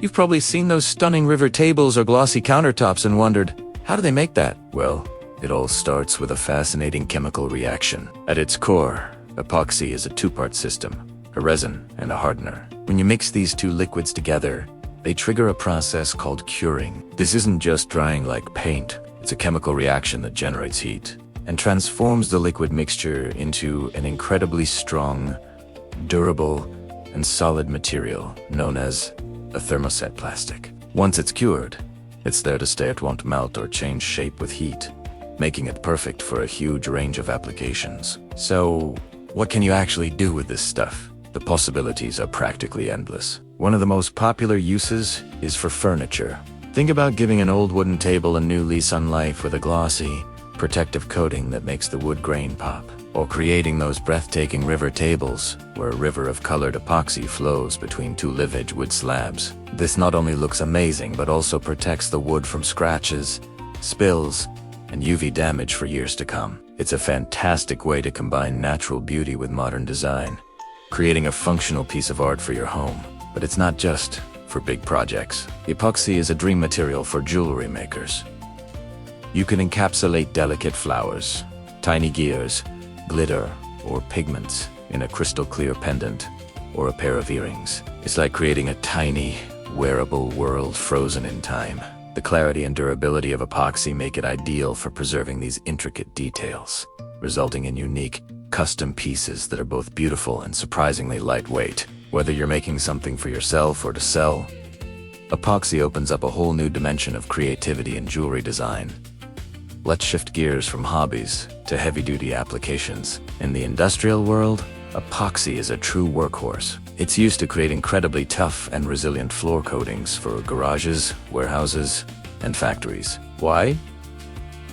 You've probably seen those stunning river tables or glossy countertops and wondered, how do they make that? Well, it all starts with a fascinating chemical reaction. At its core, epoxy is a two-part system, a resin and a hardener. When you mix these two liquids together, they trigger a process called curing. This isn't just drying like paint. It's a chemical reaction that generates heat and transforms the liquid mixture into an incredibly strong, durable, and solid material known as a thermoset plastic. Once it's cured, it's there to stay. It won't melt or change shape with heat, making it perfect for a huge range of applications. So, what can you actually do with this stuff? The possibilities are practically endless. One of the most popular uses is for furniture. Think about giving an old wooden table a new lease on life with a glossy, protective coating that makes the wood grain pop. Or creating those breathtaking river tables, where a river of colored epoxy flows between two live-edge wood slabs. This not only looks amazing, but also protects the wood from scratches, spills, and UV damage for years to come. It's a fantastic way to combine natural beauty with modern design, creating a functional piece of art for your home. But it's not just for big projects. Epoxy is a dream material for jewelry makers. You can encapsulate delicate flowers, tiny gears, glitter, or pigments in a crystal clear pendant or a pair of earrings. It's like creating a tiny, wearable world frozen in time. The clarity and durability of epoxy make it ideal for preserving these intricate details, resulting in unique, custom pieces that are both beautiful and surprisingly lightweight. Whether you're making something for yourself or to sell, epoxy opens up a whole new dimension of creativity in jewelry design. Let's shift gears from hobbies to heavy-duty applications. In the industrial world, epoxy is a true workhorse. It's used to create incredibly tough and resilient floor coatings for garages, warehouses, and factories. Why?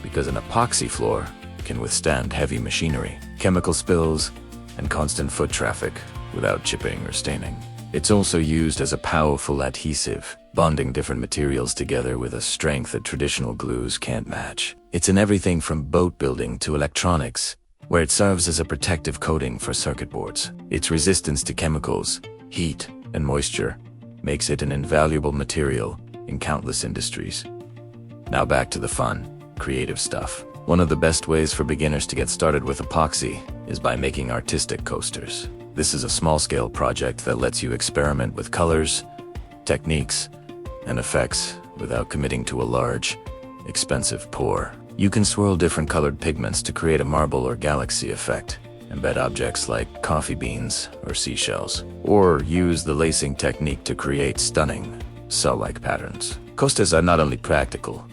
Because an epoxy floor can withstand heavy machinery, chemical spills, and constant foot traffic without chipping or staining. It's also used as a powerful adhesive, bonding different materials together with a strength that traditional glues can't match. It's in everything from boat building to electronics, where it serves as a protective coating for circuit boards. Its resistance to chemicals, heat, and moisture makes it an invaluable material in countless industries. Now back to the fun, creative stuff. One of the best ways for beginners to get started with epoxy is by making artistic coasters. This is a small-scale project that lets you experiment with colors, techniques, and effects without committing to a large, expensive pour. You can swirl different colored pigments to create a marble or galaxy effect, embed objects like coffee beans or seashells, or use the lacing technique to create stunning, cell-like patterns. Coasters are not only practical,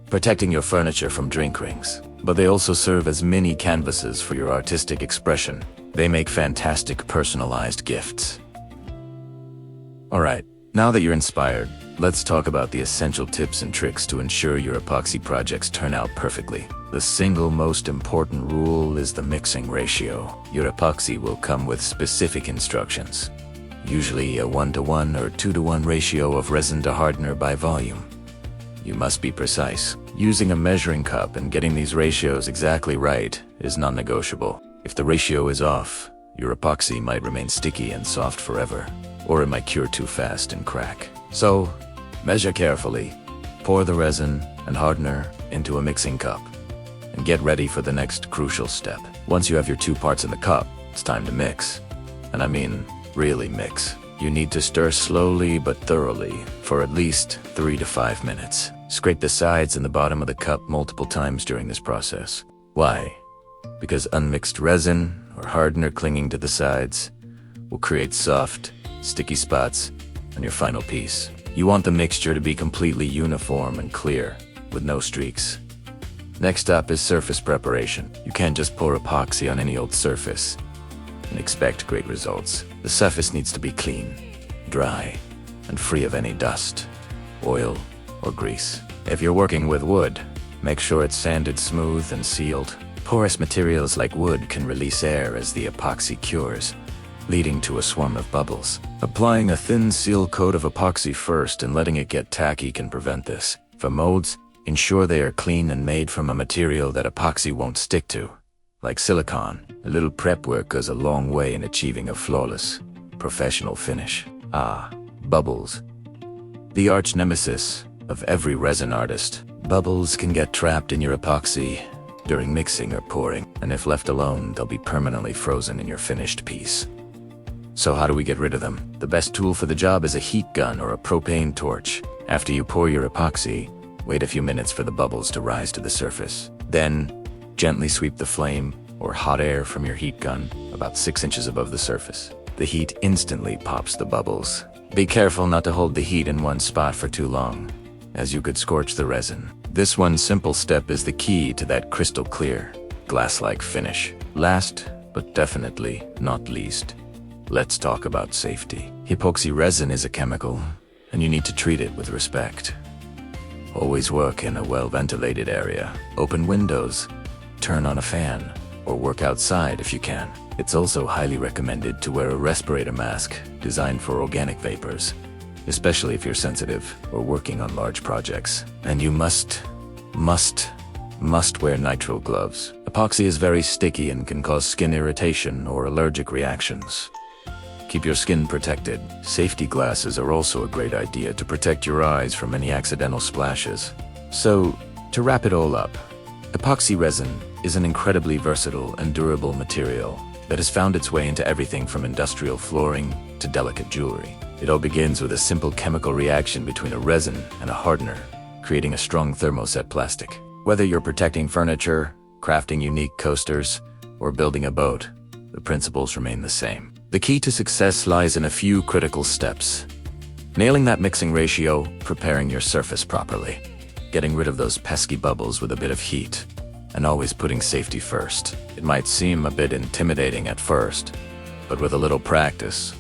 protecting your furniture from drink rings, but they also serve as mini canvases for your artistic expression. They make fantastic personalized gifts. Alright, now that you're inspired, let's talk about the essential tips and tricks to ensure your epoxy projects turn out perfectly. The single most important rule is the mixing ratio. Your epoxy will come with specific instructions, usually a 1:1 or 2:1 ratio of resin to hardener by volume. You must be precise. Using a measuring cup and getting these ratios exactly right is non-negotiable. If the ratio is off, your epoxy might remain sticky and soft forever, or it might cure too fast and crack. So, measure carefully, pour the resin and hardener into a mixing cup, and get ready for the next crucial step. Once you have your two parts in the cup, it's time to mix. And I mean, really mix. You need to stir slowly but thoroughly for at least 3 to 5 minutes. Scrape the sides and the bottom of the cup multiple times during this process. Why? Because unmixed resin or hardener clinging to the sides will create soft, sticky spots on your final piece. You want the mixture to be completely uniform and clear, with no streaks. Next up is surface preparation. You can't just pour epoxy on any old surface and expect great results. The surface needs to be clean, dry, and free of any dust, oil, or grease. If you're working with wood, make sure it's sanded smooth and sealed. Porous materials like wood can release air as the epoxy cures, leading to a swarm of bubbles. Applying a thin seal coat of epoxy first and letting it get tacky can prevent this. For molds, ensure they are clean and made from a material that epoxy won't stick to, like silicone. A little prep work goes a long way in achieving a flawless, professional finish. Bubbles. the arch nemesis of every resin artist. Bubbles can get trapped in your epoxy during mixing or pouring, and if left alone, they'll be permanently frozen in your finished piece. So how do we get rid of them? The best tool for the job is a heat gun or a propane torch. After you pour your epoxy, wait a few minutes for the bubbles to rise to the surface. Then, gently sweep the flame or hot air from your heat gun about 6 inches above the surface. The heat instantly pops the bubbles. Be careful not to hold the heat in one spot for too long, as you could scorch the resin. This one simple step is the key to that crystal clear, glass-like finish. Last, but definitely not least, let's talk about safety. Epoxy resin is a chemical, and you need to treat it with respect. Always work in a well-ventilated area. Open windows, turn on a fan, or work outside if you can. It's also highly recommended to wear a respirator mask designed for organic vapors, especially if you're sensitive or working on large projects. And you must wear nitrile gloves. Epoxy is very sticky and can cause skin irritation or allergic reactions. Keep your skin protected. Safety glasses are also a great idea to protect your eyes from any accidental splashes. So, to wrap it all up, epoxy resin is an incredibly versatile and durable material that has found its way into everything from industrial flooring to delicate jewelry. It all begins with a simple chemical reaction between a resin and a hardener, creating a strong thermoset plastic. Whether you're protecting furniture, crafting unique coasters, or building a boat, the principles remain the same. The key to success lies in a few critical steps. Nailing that mixing ratio, preparing your surface properly, getting rid of those pesky bubbles with a bit of heat, and always putting safety first. It might seem a bit intimidating at first, but with a little practice,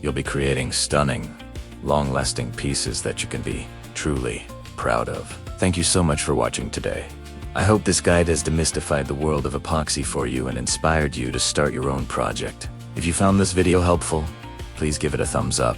you'll be creating stunning, long-lasting pieces that you can be truly proud of. Thank you so much for watching today. I hope this guide has demystified the world of epoxy for you and inspired you to start your own project. If you found this video helpful, please give it a thumbs up.